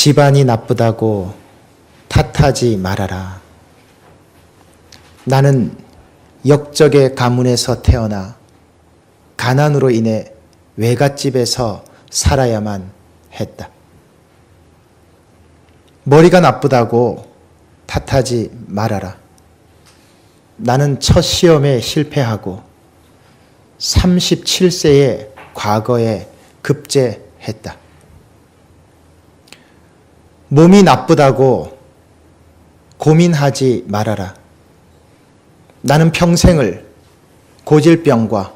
집안이 나쁘다고 탓하지 말아라. 나는 역적의 가문에서 태어나 가난으로 인해 외갓집에서 살아야만 했다. 머리가 나쁘다고 탓하지 말아라. 나는 첫 시험에 실패하고 37세의 과거에 급제했다. 몸이 나쁘다고 고민하지 말아라. 나는 평생을 고질병과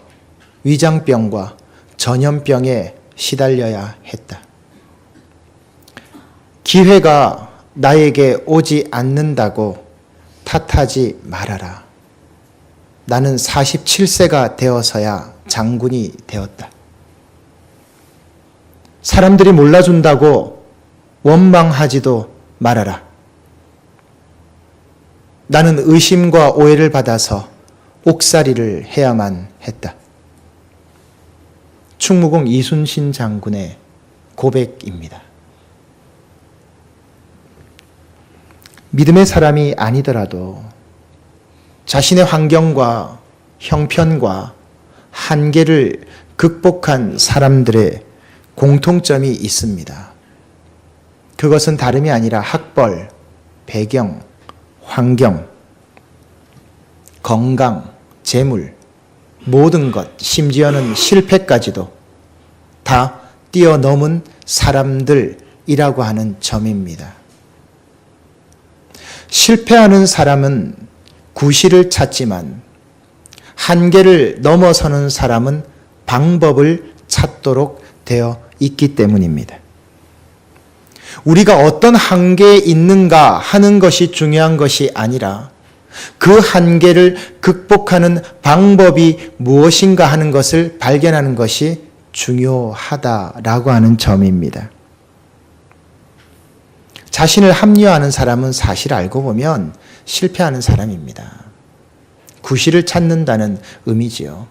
위장병과 전염병에 시달려야 했다. 기회가 나에게 오지 않는다고 탓하지 말아라. 나는 47세가 되어서야 장군이 되었다. 사람들이 몰라준다고 원망하지도 말아라. 나는 의심과 오해를 받아서 옥살이를 해야만 했다. 충무공 이순신 장군의 고백입니다. 믿음의 사람이 아니더라도 자신의 환경과 형편과 한계를 극복한 사람들의 공통점이 있습니다. 그것은 다름이 아니라 학벌, 배경, 환경, 건강, 재물, 모든 것, 심지어는 실패까지도 다 뛰어넘은 사람들이라고 하는 점입니다. 실패하는 사람은 구실을 찾지만 한계를 넘어서는 사람은 방법을 찾도록 되어 있기 때문입니다. 우리가 어떤 한계에 있는가 하는 것이 중요한 것이 아니라 그 한계를 극복하는 방법이 무엇인가 하는 것을 발견하는 것이 중요하다라고 하는 점입니다. 자신을 합리화하는 사람은 사실 알고 보면 실패하는 사람입니다. 구실을 찾는다는 의미지요.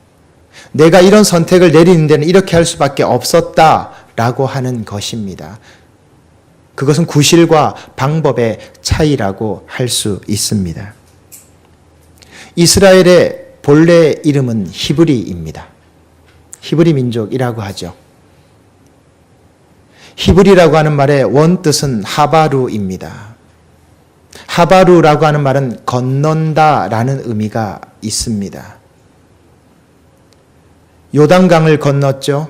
내가 이런 선택을 내리는 데는 이렇게 할 수밖에 없었다라고 하는 것입니다. 그것은 구실과 방법의 차이라고 할 수 있습니다. 이스라엘의 본래 이름은 히브리입니다. 히브리 민족이라고 하죠. 히브리라고 하는 말의 원뜻은 하바루입니다. 하바루라고 하는 말은 건넌다라는 의미가 있습니다. 요단강을 건넜죠.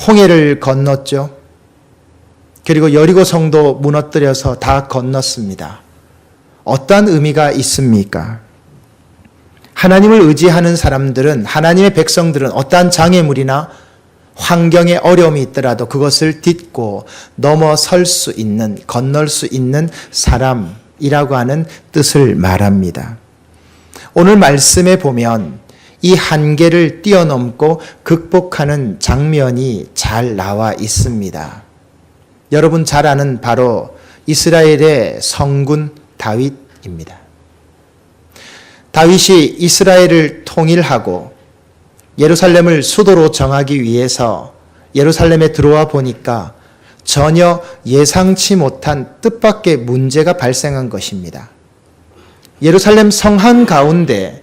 홍해를 건넜죠. 그리고 여리고 성도 무너뜨려서 다 건넜습니다. 어떠한 의미가 있습니까? 하나님을 의지하는 사람들은, 하나님의 백성들은 어떠한 장애물이나 환경에 어려움이 있더라도 그것을 딛고 넘어설 수 있는, 건널 수 있는 사람이라고 하는 뜻을 말합니다. 오늘 말씀에 보면 이 한계를 뛰어넘고 극복하는 장면이 잘 나와 있습니다. 여러분 잘 아는 바로 이스라엘의 성군 다윗입니다. 다윗이 이스라엘을 통일하고 예루살렘을 수도로 정하기 위해서 예루살렘에 들어와 보니까 전혀 예상치 못한 뜻밖의 문제가 발생한 것입니다. 예루살렘 성 한가운데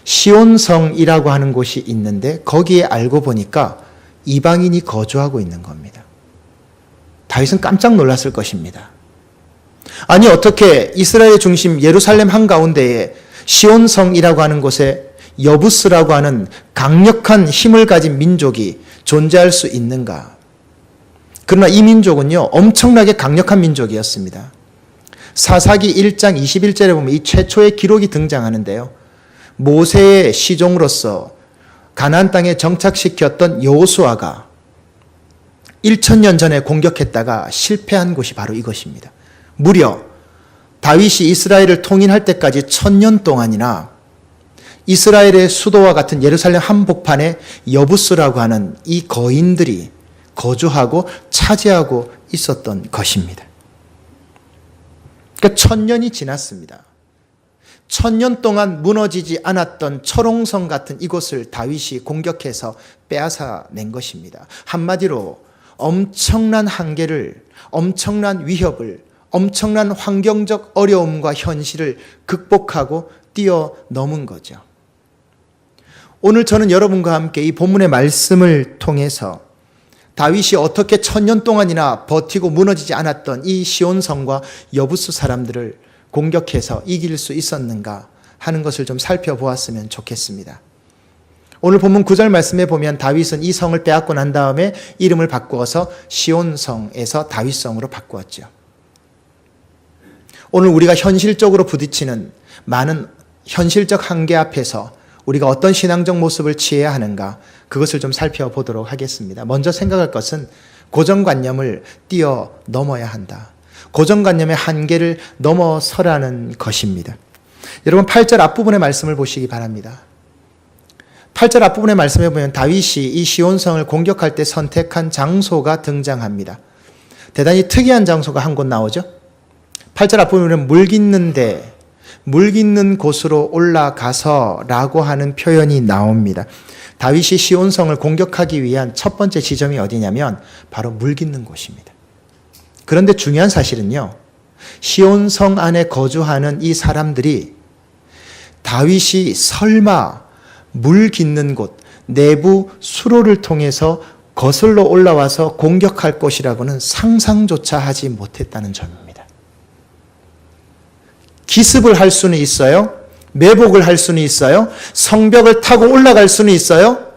시온성이라고 하는 곳이 있는데 거기에 알고 보니까 이방인이 거주하고 있는 겁니다. 다윗은 깜짝 놀랐을 것입니다. 아니 어떻게 이스라엘 중심 예루살렘 한가운데에 시온성이라고 하는 곳에 여부스라고 하는 강력한 힘을 가진 민족이 존재할 수 있는가? 그러나 이 민족은요, 엄청나게 강력한 민족이었습니다. 사사기 1장 21절에 보면 이 최초의 기록이 등장하는데요. 모세의 시종으로서 가나안 땅에 정착시켰던 여호수아가 1000년 전에 공격했다가 실패한 곳이 바로 이것입니다. 무려 다윗이 이스라엘을 통일할 때까지 1000년 동안이나 이스라엘의 수도와 같은 예루살렘 한복판에 여부스라고 하는 이 거인들이 거주하고 차지하고 있었던 것입니다. 그러니까 1000년이 지났습니다. 1000년 동안 무너지지 않았던 철옹성 같은 이곳을 다윗이 공격해서 빼앗아낸 것입니다. 한마디로 엄청난 한계를, 엄청난 위협을, 엄청난 환경적 어려움과 현실을 극복하고 뛰어넘은 거죠. 오늘 저는 여러분과 함께 이 본문의 말씀을 통해서 다윗이 어떻게 1000년 동안이나 버티고 무너지지 않았던 이 시온성과 여부스 사람들을 공격해서 이길 수 있었는가 하는 것을 좀 살펴보았으면 좋겠습니다. 오늘 본문 9절 말씀에 보면 다윗은 이 성을 빼앗고 난 다음에 이름을 바꾸어서 시온성에서 다윗성으로 바꾸었죠. 오늘 우리가 현실적으로 부딪히는 많은 현실적 한계 앞에서 우리가 어떤 신앙적 모습을 취해야 하는가, 그것을 좀 살펴보도록 하겠습니다. 먼저 생각할 것은 고정관념을 뛰어넘어야 한다. 고정관념의 한계를 넘어서라는 것입니다. 여러분 8절 앞부분의 말씀을 보시기 바랍니다. 8절 앞부분의 말씀에 보면 다윗이 이 시온성을 공격할 때 선택한 장소가 등장합니다. 대단히 특이한 장소가 한 곳 나오죠. 8절 앞부분에 물 깃는 곳으로 올라가서 라고 하는 표현이 나옵니다. 다윗이 시온성을 공격하기 위한 첫 번째 지점이 어디냐면 바로 물 깃는 곳입니다. 그런데 중요한 사실은요, 시온성 안에 거주하는 이 사람들이 다윗이 설마 물 깃는 곳, 내부 수로를 통해서 거슬러 올라와서 공격할 것이라고는 상상조차 하지 못했다는 점입니다. 기습을 할 수는 있어요. 매복을 할 수는 있어요. 성벽을 타고 올라갈 수는 있어요.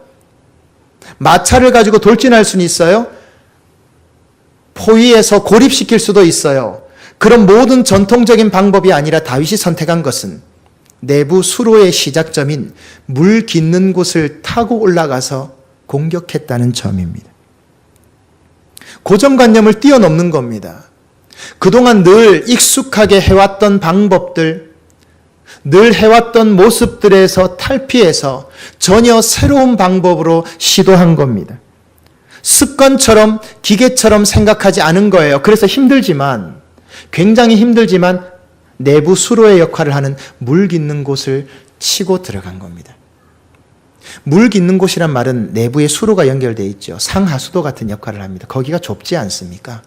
마차를 가지고 돌진할 수는 있어요. 포위해서 고립시킬 수도 있어요. 그런 모든 전통적인 방법이 아니라 다윗이 선택한 것은 내부 수로의 시작점인 물 깃는 곳을 타고 올라가서 공격했다는 점입니다. 고정관념을 뛰어넘는 겁니다. 그동안 늘 익숙하게 해왔던 방법들, 늘 해왔던 모습들에서 탈피해서 전혀 새로운 방법으로 시도한 겁니다. 습관처럼 기계처럼 생각하지 않은 거예요. 그래서 힘들지만, 굉장히 힘들지만 내부 수로의 역할을 하는 물 깃는 곳을 치고 들어간 겁니다. 물 깃는 곳이란 말은 내부에 수로가 연결되어 있죠. 상하수도 같은 역할을 합니다. 거기가 좁지 않습니까?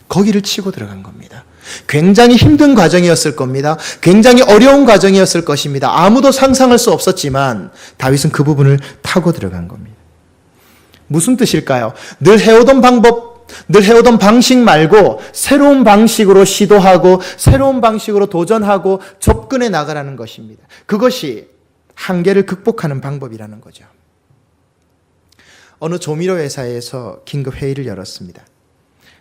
거기를 치고 들어간 겁니다. 굉장히 힘든 과정이었을 겁니다. 굉장히 어려운 과정이었을 것입니다. 아무도 상상할 수 없었지만 다윗은 그 부분을 타고 들어간 겁니다. 무슨 뜻일까요? 늘 해오던 방법, 늘 해오던 방식 말고 새로운 방식으로 시도하고 새로운 방식으로 도전하고 접근해 나가라는 것입니다. 그것이 한계를 극복하는 방법이라는 거죠. 어느 조미료 회사에서 긴급 회의를 열었습니다.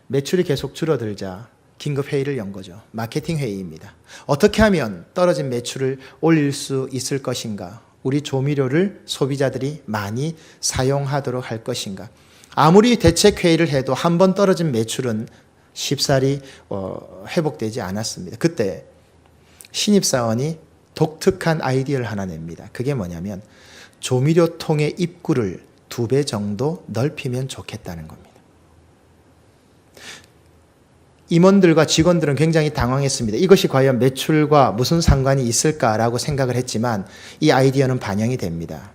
매출이 계속 줄어들자 긴급 회의를 연 거죠. 마케팅 회의입니다. 어떻게 하면 떨어진 매출을 올릴 수 있을 것인가? 우리 조미료를 소비자들이 많이 사용하도록 할 것인가? 아무리 대책 회의를 해도 한 번 떨어진 매출은 쉽사리 회복되지 않았습니다. 그때 신입사원이 독특한 아이디어를 하나 냅니다. 그게 뭐냐면 조미료통의 입구를 2배 정도 넓히면 좋겠다는 겁니다. 임원들과 직원들은 굉장히 당황했습니다. 이것이 과연 매출과 무슨 상관이 있을까라고 생각을 했지만 이 아이디어는 반영이 됩니다.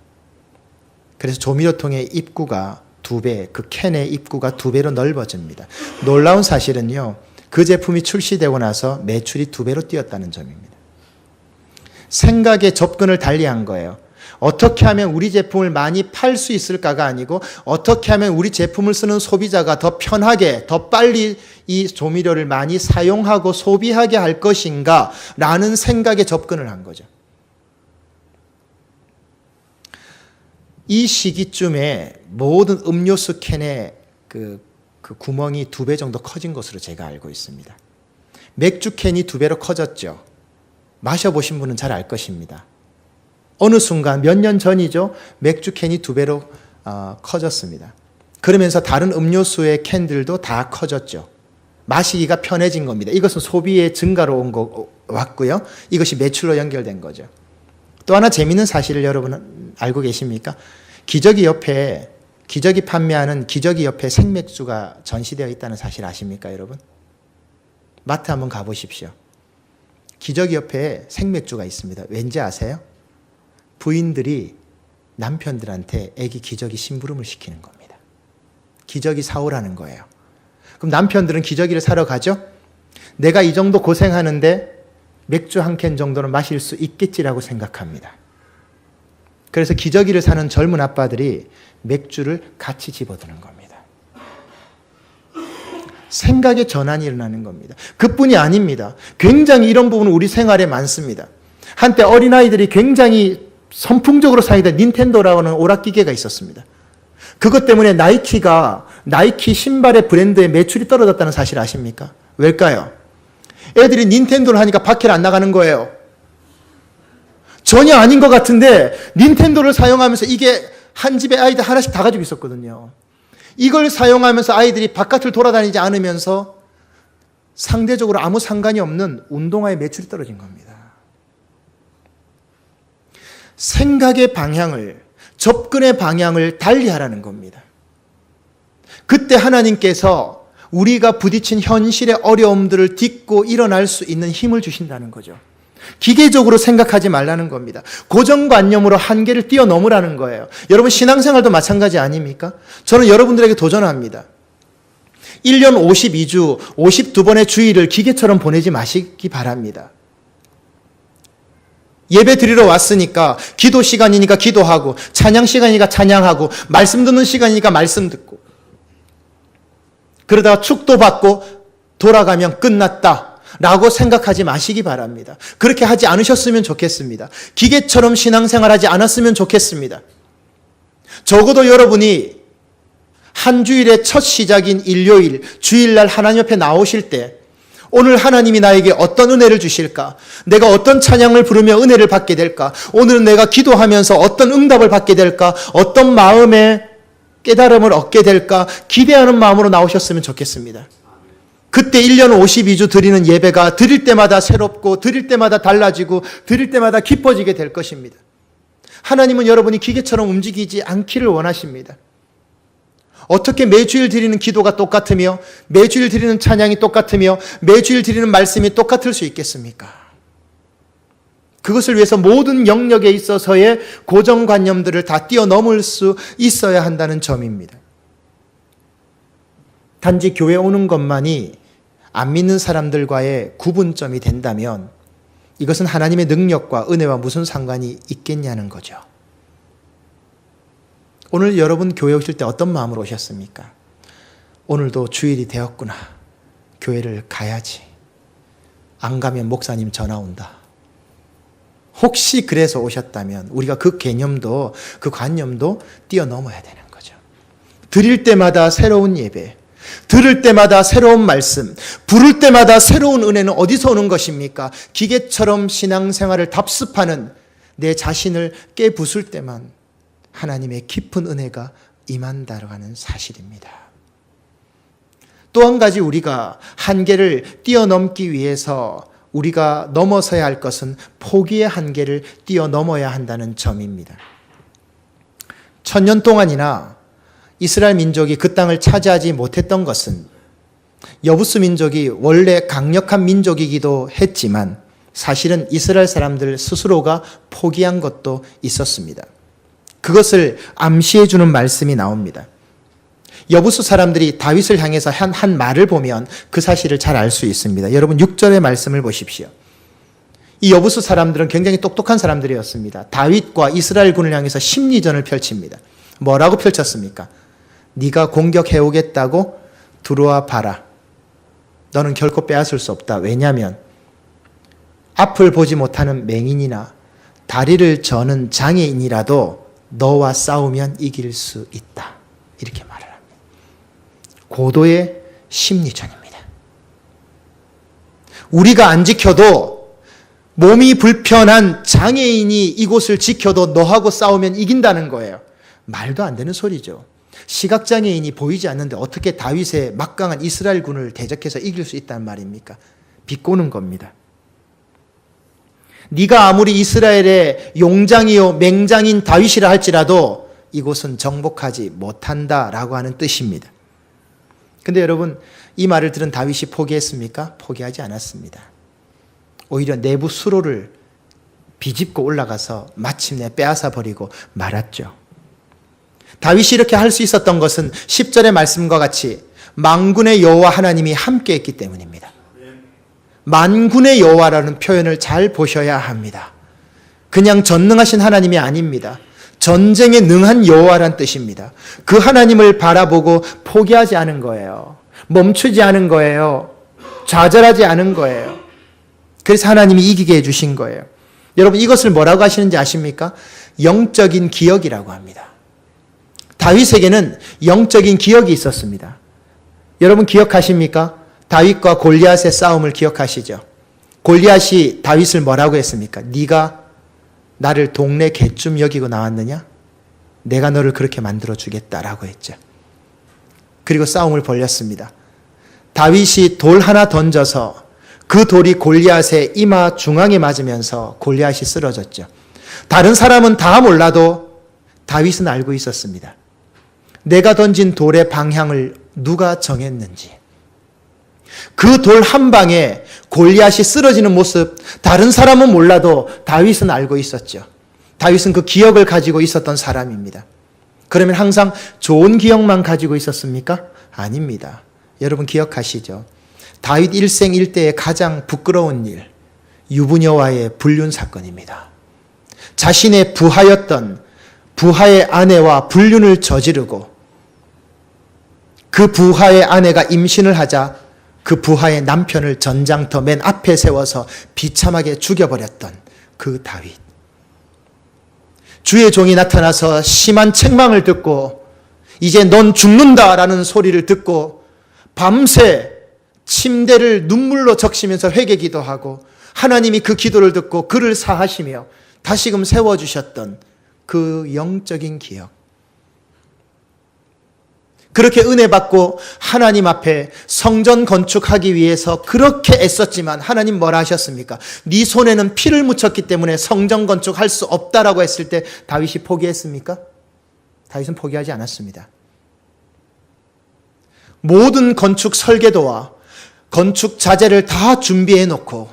그래서 조미료통의 입구가 2배, 그 캔의 입구가 2배로 넓어집니다. 놀라운 사실은요, 그 제품이 출시되고 나서 매출이 2배로 뛰었다는 점입니다. 생각의 접근을 달리한 거예요. 어떻게 하면 우리 제품을 많이 팔 수 있을까가 아니고 어떻게 하면 우리 제품을 쓰는 소비자가 더 편하게, 더 빨리 이 조미료를 많이 사용하고 소비하게 할 것인가 라는 생각에 접근을 한 거죠. 이 시기쯤에 모든 음료수 캔의 그 구멍이 2배 정도 커진 것으로 제가 알고 있습니다. 맥주 캔이 2배로 커졌죠. 마셔보신 분은 잘 알 것입니다. 어느 순간 몇 년 전이죠. 맥주 캔이 2배로 커졌습니다. 그러면서 다른 음료수의 캔들도 다 커졌죠. 마시기가 편해진 겁니다. 이것은 소비의 증가로 왔고요. 이것이 매출로 연결된 거죠. 또 하나 재미있는 사실을 여러분 알고 계십니까? 기저귀 판매하는 기저귀 옆에 생맥주가 전시되어 있다는 사실 아십니까, 여러분? 마트 한번 가보십시오. 기저귀 옆에 생맥주가 있습니다. 왠지 아세요? 부인들이 남편들한테 애기 기저귀 심부름을 시키는 겁니다. 기저귀 사오라는 거예요. 그럼 남편들은 기저귀를 사러 가죠? 내가 이 정도 고생하는데 맥주 한 캔 정도는 마실 수 있겠지라고 생각합니다. 그래서 기저귀를 사는 젊은 아빠들이 맥주를 같이 집어드는 겁니다. 생각의 전환이 일어나는 겁니다. 그뿐이 아닙니다. 굉장히 이런 부분은 우리 생활에 많습니다. 한때 어린아이들이 굉장히 선풍적으로 사용했던 닌텐도라고 하는 오락기계가 있었습니다. 그것 때문에 나이키 신발의 브랜드의 매출이 떨어졌다는 사실 아십니까? 왜일까요? 애들이 닌텐도를 하니까 밖에 안 나가는 거예요. 전혀 아닌 것 같은데 닌텐도를 사용하면서 이게 한 집에 아이들 하나씩 다 가지고 있었거든요. 이걸 사용하면서 아이들이 바깥을 돌아다니지 않으면서 상대적으로 아무 상관이 없는 운동화의 매출이 떨어진 겁니다. 생각의 방향을, 접근의 방향을 달리하라는 겁니다. 그때 하나님께서 우리가 부딪힌 현실의 어려움들을 딛고 일어날 수 있는 힘을 주신다는 거죠. 기계적으로 생각하지 말라는 겁니다. 고정관념으로 한계를 뛰어넘으라는 거예요. 여러분 신앙생활도 마찬가지 아닙니까? 저는 여러분들에게 도전합니다. 1년 52주, 52번의 주일을 기계처럼 보내지 마시기 바랍니다. 예배 드리러 왔으니까 기도 시간이니까 기도하고 찬양 시간이니까 찬양하고 말씀 듣는 시간이니까 말씀 듣고 그러다가 축도 받고 돌아가면 끝났다 라고 생각하지 마시기 바랍니다. 그렇게 하지 않으셨으면 좋겠습니다. 기계처럼 신앙생활하지 않았으면 좋겠습니다. 적어도 여러분이 한 주일의 첫 시작인 일요일, 주일날 하나님 앞에 나오실 때 오늘 하나님이 나에게 어떤 은혜를 주실까? 내가 어떤 찬양을 부르며 은혜를 받게 될까? 오늘은 내가 기도하면서 어떤 응답을 받게 될까? 어떤 마음의 깨달음을 얻게 될까? 기대하는 마음으로 나오셨으면 좋겠습니다. 그때 1년 52주 드리는 예배가 드릴 때마다 새롭고 드릴 때마다 달라지고 드릴 때마다 기뻐지게 될 것입니다. 하나님은 여러분이 기계처럼 움직이지 않기를 원하십니다. 어떻게 매주일 드리는 기도가 똑같으며 매주일 드리는 찬양이 똑같으며 매주일 드리는 말씀이 똑같을 수 있겠습니까? 그것을 위해서 모든 영역에 있어서의 고정관념들을 다 뛰어넘을 수 있어야 한다는 점입니다. 단지 교회 오는 것만이 안 믿는 사람들과의 구분점이 된다면 이것은 하나님의 능력과 은혜와 무슨 상관이 있겠냐는 거죠. 오늘 여러분 교회 오실 때 어떤 마음으로 오셨습니까? 오늘도 주일이 되었구나. 교회를 가야지. 안 가면 목사님 전화 온다. 혹시 그래서 오셨다면 우리가 그 개념도 그 관념도 뛰어넘어야 되는 거죠. 드릴 때마다 새로운 예배, 들을 때마다 새로운 말씀, 부를 때마다 새로운 은혜는 어디서 오는 것입니까? 기계처럼 신앙생활을 답습하는 내 자신을 깨부술 때만 하나님의 깊은 은혜가 임한다라는 사실입니다. 또 한 가지 우리가 한계를 뛰어넘기 위해서 우리가 넘어서야 할 것은 포기의 한계를 뛰어넘어야 한다는 점입니다. 1000년 동안이나 이스라엘 민족이 그 땅을 차지하지 못했던 것은 여부스 민족이 원래 강력한 민족이기도 했지만 사실은 이스라엘 사람들 스스로가 포기한 것도 있었습니다. 그것을 암시해 주는 말씀이 나옵니다. 여부스 사람들이 다윗을 향해서 한 말을 보면 그 사실을 잘 알 수 있습니다. 여러분 6절의 말씀을 보십시오. 이 여부스 사람들은 굉장히 똑똑한 사람들이었습니다. 다윗과 이스라엘군을 향해서 심리전을 펼칩니다. 뭐라고 펼쳤습니까? 네가 공격해오겠다고 들어와 봐라. 너는 결코 빼앗을 수 없다. 왜냐하면 앞을 보지 못하는 맹인이나 다리를 저는 장애인이라도 너와 싸우면 이길 수 있다. 이렇게 말을 합니다. 고도의 심리전입니다. 우리가 안 지켜도 몸이 불편한 장애인이 이곳을 지켜도 너하고 싸우면 이긴다는 거예요. 말도 안 되는 소리죠. 시각장애인이 보이지 않는데 어떻게 다윗의 막강한 이스라엘군을 대적해서 이길 수 있단 말입니까? 비꼬는 겁니다. 네가 아무리 이스라엘의 용장이요 맹장인 다윗이라 할지라도 이곳은 정복하지 못한다라고 하는 뜻입니다. 근데 여러분 이 말을 들은 다윗이 포기했습니까? 포기하지 않았습니다. 오히려 내부 수로를 비집고 올라가서 마침내 빼앗아 버리고 말았죠. 다윗이 이렇게 할 수 있었던 것은 10절의 말씀과 같이 만군의 여호와 하나님이 함께했기 때문입니다. 만군의 여호와라는 표현을 잘 보셔야 합니다. 그냥 전능하신 하나님이 아닙니다. 전쟁에 능한 여호와란 뜻입니다. 그 하나님을 바라보고 포기하지 않은 거예요. 멈추지 않은 거예요. 좌절하지 않은 거예요. 그래서 하나님이 이기게 해주신 거예요. 여러분, 이것을 뭐라고 하시는지 아십니까? 영적인 기억이라고 합니다. 다윗에게는 영적인 기억이 있었습니다. 여러분 기억하십니까? 다윗과 골리앗의 싸움을 기억하시죠? 골리앗이 다윗을 뭐라고 했습니까? 네가 나를 동네 개쯤 여기고 나왔느냐? 내가 너를 그렇게 만들어 주겠다라고 했죠. 그리고 싸움을 벌였습니다. 다윗이 돌 하나 던져서 그 돌이 골리앗의 이마 중앙에 맞으면서 골리앗이 쓰러졌죠. 다른 사람은 다 몰라도 다윗은 알고 있었습니다. 내가 던진 돌의 방향을 누가 정했는지. 그 돌 한 방에 골리앗이 쓰러지는 모습, 다른 사람은 몰라도 다윗은 알고 있었죠. 다윗은 그 기억을 가지고 있었던 사람입니다. 그러면 항상 좋은 기억만 가지고 있었습니까? 아닙니다. 여러분 기억하시죠? 다윗 일생 일대의 가장 부끄러운 일, 유부녀와의 불륜 사건입니다. 자신의 부하였던 부하의 아내와 불륜을 저지르고 그 부하의 아내가 임신을 하자 그 부하의 남편을 전장터 맨 앞에 세워서 비참하게 죽여버렸던 그 다윗. 주의 종이 나타나서 심한 책망을 듣고 이제 넌 죽는다라는 소리를 듣고 밤새 침대를 눈물로 적시면서 회개 기도하고 하나님이 그 기도를 듣고 그를 사하시며 다시금 세워주셨던 그 영적인 기억. 그렇게 은혜 받고 하나님 앞에 성전 건축하기 위해서 그렇게 애썼지만 하나님 뭐라 하셨습니까? 네 손에는 피를 묻혔기 때문에 성전 건축할 수 없다라고 했을 때 다윗이 포기했습니까? 다윗은 포기하지 않았습니다. 모든 건축 설계도와 건축 자재를 다 준비해 놓고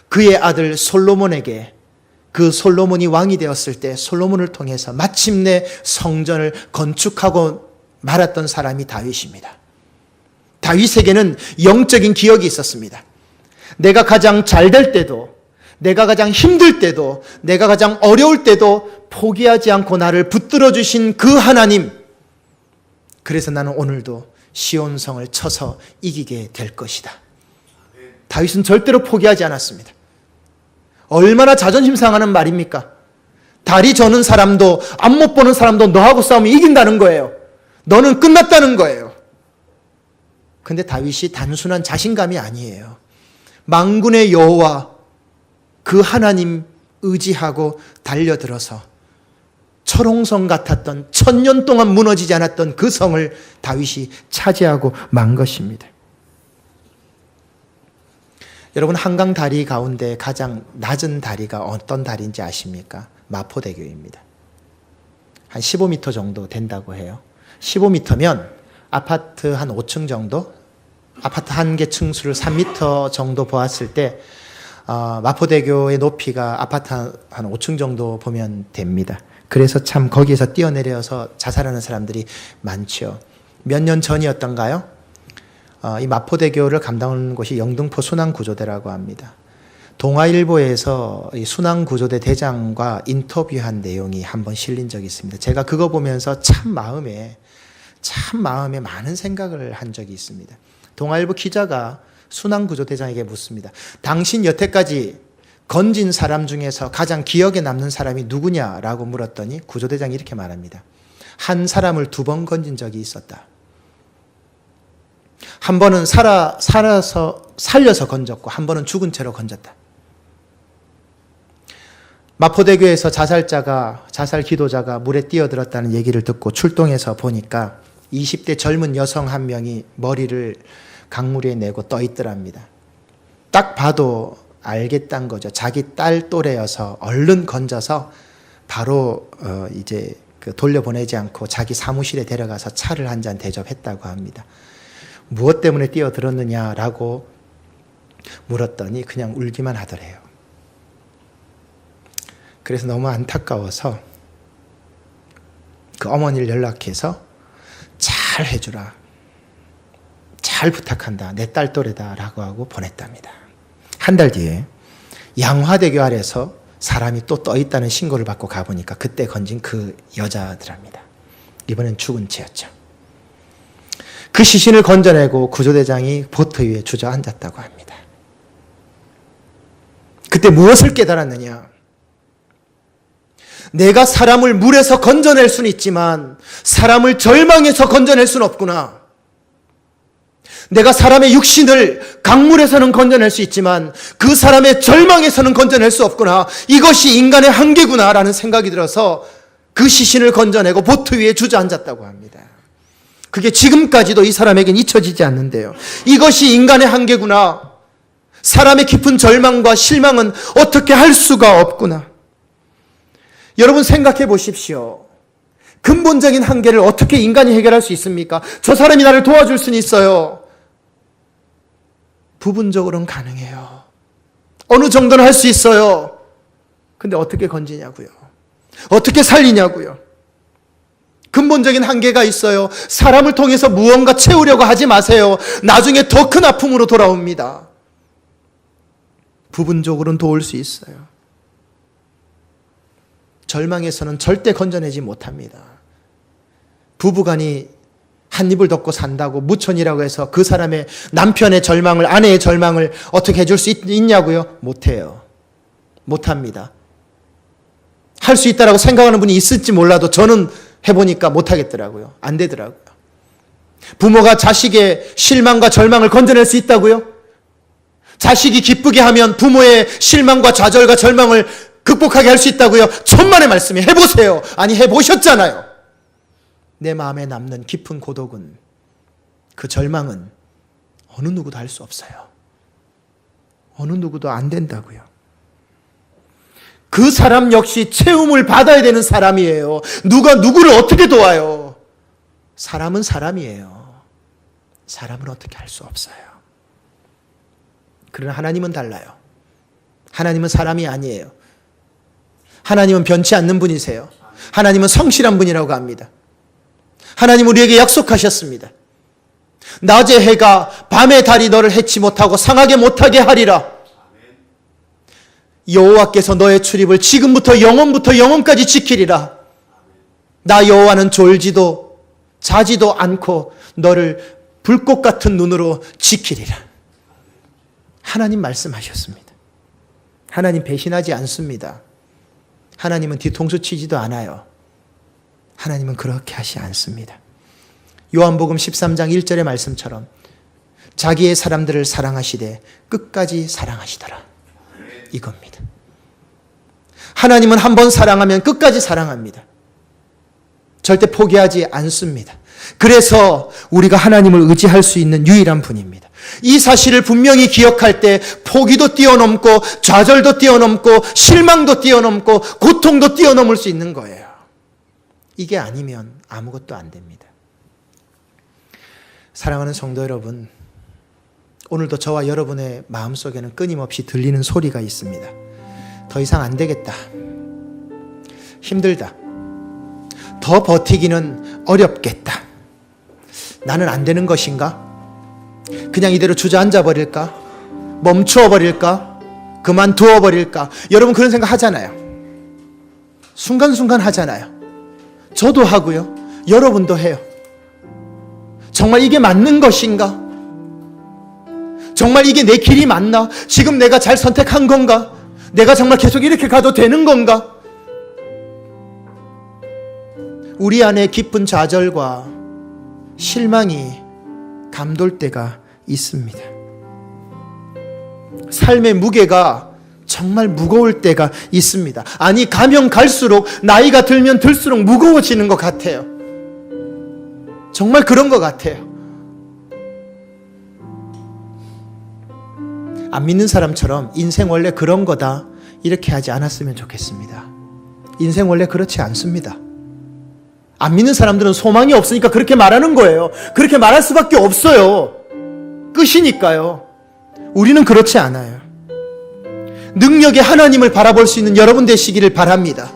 그의 아들 솔로몬에게 그 솔로몬이 왕이 되었을 때 솔로몬을 통해서 마침내 성전을 건축하고 말았던 사람이 다윗입니다. 다윗에게는 영적인 기억이 있었습니다. 내가 가장 잘 될 때도, 내가 가장 힘들 때도, 내가 가장 어려울 때도 포기하지 않고 나를 붙들어 주신 그 하나님. 그래서 나는 오늘도 시온성을 쳐서 이기게 될 것이다. 다윗은 절대로 포기하지 않았습니다. 얼마나 자존심 상하는 말입니까? 다리 저는 사람도 앞 못 보는 사람도 너하고 싸우면 이긴다는 거예요. 너는 끝났다는 거예요. 근데 다윗이 단순한 자신감이 아니에요. 만군의 여호와 그 하나님 의지하고 달려들어서 철옹성 같았던 1000년 동안 무너지지 않았던 그 성을 다윗이 차지하고 만 것입니다. 여러분 한강 다리 가운데 가장 낮은 다리가 어떤 다리인지 아십니까? 마포대교입니다. 한 15m 정도 된다고 해요. 15m면 아파트 한 5층 정도, 아파트 한 개 층수를 3m 정도 보았을 때 마포대교의 높이가 아파트 한 5층 정도 보면 됩니다. 그래서 참 거기에서 뛰어내려서 자살하는 사람들이 많죠. 몇 년 전이었던가요? 이 마포대교를 감당하는 곳이 영등포 순환구조대라고 합니다. 동아일보에서 이 순환구조대 대장과 인터뷰한 내용이 한번 실린 적이 있습니다. 제가 그거 보면서 참 마음에 많은 생각을 한 적이 있습니다. 동아일보 기자가 순환구조대장에게 묻습니다. 당신 여태까지 건진 사람 중에서 가장 기억에 남는 사람이 누구냐라고 물었더니 구조대장이 이렇게 말합니다. 한 사람을 2번 건진 적이 있었다. 한 번은 살려서 건졌고 한 번은 죽은 채로 건졌다. 마포대교에서 자살 기도자가 물에 뛰어들었다는 얘기를 듣고 출동해서 보니까 20대 젊은 여성 한 명이 머리를 강물에 내고 떠 있더랍니다. 딱 봐도 알겠다는 거죠. 자기 딸 또래여서 얼른 건져서 바로 이제 돌려보내지 않고 자기 사무실에 데려가서 차를 한 잔 대접했다고 합니다. 무엇 때문에 뛰어들었느냐라고 물었더니 그냥 울기만 하더래요. 그래서 너무 안타까워서 그 어머니를 연락해서 잘 해주라. 잘 부탁한다. 내 딸 또래다. 라고 하고 보냈답니다. 한 달 뒤에 양화대교 아래서 사람이 또 떠 있다는 신고를 받고 가보니까 그때 건진 그 여자더랍니다. 이번엔 죽은 채였죠. 그 시신을 건져내고 구조대장이 보트 위에 주저앉았다고 합니다. 그때 무엇을 깨달았느냐? 내가 사람을 물에서 건져낼 수는 있지만 사람을 절망에서 건져낼 수는 없구나. 내가 사람의 육신을 강물에서는 건져낼 수 있지만 그 사람의 절망에서는 건져낼 수 없구나. 이것이 인간의 한계구나라는 생각이 들어서 그 시신을 건져내고 보트 위에 주저앉았다고 합니다. 그게 지금까지도 이 사람에겐 잊혀지지 않는데요. 이것이 인간의 한계구나. 사람의 깊은 절망과 실망은 어떻게 할 수가 없구나. 여러분 생각해 보십시오. 근본적인 한계를 어떻게 인간이 해결할 수 있습니까? 저 사람이 나를 도와줄 수는 있어요. 부분적으로는 가능해요. 어느 정도는 할 수 있어요. 근데 어떻게 건지냐고요. 어떻게 살리냐고요. 근본적인 한계가 있어요. 사람을 통해서 무언가 채우려고 하지 마세요. 나중에 더 큰 아픔으로 돌아옵니다. 부분적으로는 도울 수 있어요. 절망에서는 절대 건져내지 못합니다. 부부간이 한 입을 덮고 산다고 무천이라고 해서 그 사람의 남편의 절망을, 아내의 절망을 어떻게 해줄 수 있냐고요? 못해요. 못합니다. 할 수 있다라고 생각하는 분이 있을지 몰라도 저는 해보니까 못하겠더라고요. 안 되더라고요. 부모가 자식의 실망과 절망을 건져낼 수 있다고요? 자식이 기쁘게 하면 부모의 실망과 좌절과 절망을 극복하게 할 수 있다고요? 천만의 말씀이 해보세요. 아니 해보셨잖아요. 내 마음에 남는 깊은 고독은, 그 절망은 어느 누구도 할 수 없어요. 어느 누구도 안 된다고요. 그 사람 역시 채움을 받아야 되는 사람이에요. 누가 누구를 어떻게 도와요? 사람은 사람이에요. 사람은 어떻게 할 수 없어요. 그러나 하나님은 달라요. 하나님은 사람이 아니에요. 하나님은 변치 않는 분이세요. 하나님은 성실한 분이라고 합니다. 하나님은 우리에게 약속하셨습니다. 낮의 해가 밤의 달이 너를 해치 못하고 상하게 못하게 하리라. 여호와께서 너의 출입을 지금부터 영원부터 영원까지 지키리라. 나 여호와는 졸지도 자지도 않고 너를 불꽃 같은 눈으로 지키리라. 하나님 말씀하셨습니다. 하나님 배신하지 않습니다. 하나님은 뒤통수 치지도 않아요. 하나님은 그렇게 하지 않습니다. 요한복음 13장 1절의 말씀처럼 자기의 사람들을 사랑하시되 끝까지 사랑하시더라. 이겁니다. 하나님은 한 번 사랑하면 끝까지 사랑합니다. 절대 포기하지 않습니다. 그래서 우리가 하나님을 의지할 수 있는 유일한 분입니다. 이 사실을 분명히 기억할 때 포기도 뛰어넘고 좌절도 뛰어넘고 실망도 뛰어넘고 고통도 뛰어넘을 수 있는 거예요. 이게 아니면 아무것도 안 됩니다. 사랑하는 성도 여러분, 오늘도 저와 여러분의 마음속에는 끊임없이 들리는 소리가 있습니다. 더 이상 안 되겠다. 힘들다. 더 버티기는 어렵겠다. 나는 안 되는 것인가? 그냥 이대로 주저앉아 버릴까? 멈추어 버릴까? 그만두어 버릴까? 여러분 그런 생각 하잖아요. 순간순간 하잖아요. 저도 하고요. 여러분도 해요. 정말 이게 맞는 것인가? 정말 이게 내 길이 맞나? 지금 내가 잘 선택한 건가? 내가 정말 계속 이렇게 가도 되는 건가? 우리 안에 깊은 좌절과 실망이 감돌 때가 있습니다. 삶의 무게가 정말 무거울 때가 있습니다. 아니, 가면 갈수록, 나이가 들면 들수록 무거워지는 것 같아요. 정말 그런 것 같아요. 안 믿는 사람처럼 인생 원래 그런 거다 이렇게 하지 않았으면 좋겠습니다. 인생 원래 그렇지 않습니다. 안 믿는 사람들은 소망이 없으니까 그렇게 말하는 거예요. 그렇게 말할 수밖에 없어요. 끝이니까요. 우리는 그렇지 않아요. 능력의 하나님을 바라볼 수 있는 여러분 되시기를 바랍니다.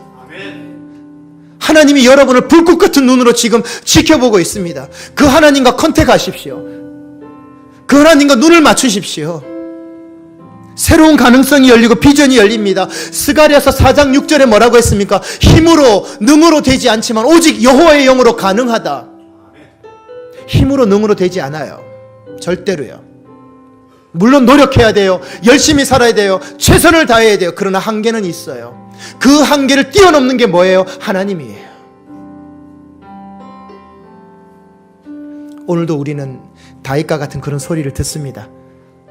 하나님이 여러분을 불꽃 같은 눈으로 지금 지켜보고 있습니다. 그 하나님과 컨택하십시오. 그 하나님과 눈을 맞추십시오. 새로운 가능성이 열리고 비전이 열립니다. 스가랴서 4장 6절에 뭐라고 했습니까? 힘으로 능으로 되지 않지만 오직 여호와의 영으로 가능하다. 힘으로 능으로 되지 않아요. 절대로요. 물론 노력해야 돼요. 열심히 살아야 돼요. 최선을 다해야 돼요. 그러나 한계는 있어요. 그 한계를 뛰어넘는 게 뭐예요? 하나님이에요. 오늘도 우리는 다윗과 같은 그런 소리를 듣습니다.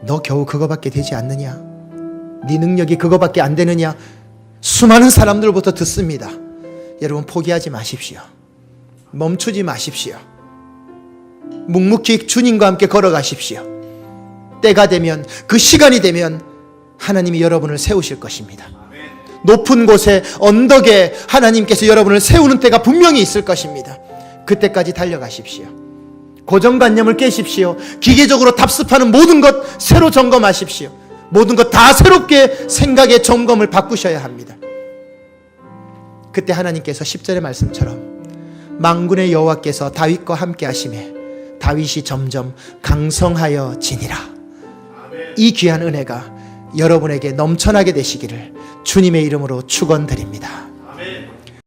너 겨우 그거밖에 되지 않느냐? 네 능력이 그거밖에 안 되느냐? 수많은 사람들부터 듣습니다. 여러분 포기하지 마십시오. 멈추지 마십시오. 묵묵히 주님과 함께 걸어가십시오. 때가 되면, 그 시간이 되면 하나님이 여러분을 세우실 것입니다. 높은 곳에, 언덕에 하나님께서 여러분을 세우는 때가 분명히 있을 것입니다. 그때까지 달려가십시오. 고정관념을 깨십시오. 기계적으로 답습하는 모든 것 새로 점검하십시오. 모든 것 다 새롭게 생각의 점검을 바꾸셔야 합니다. 그때 하나님께서 10절의 말씀처럼 만군의 여호와께서 다윗과 함께 하심에 다윗이 점점 강성하여 지니라. 이 귀한 은혜가 여러분에게 넘쳐나게 되시기를 주님의 이름으로 축원드립니다.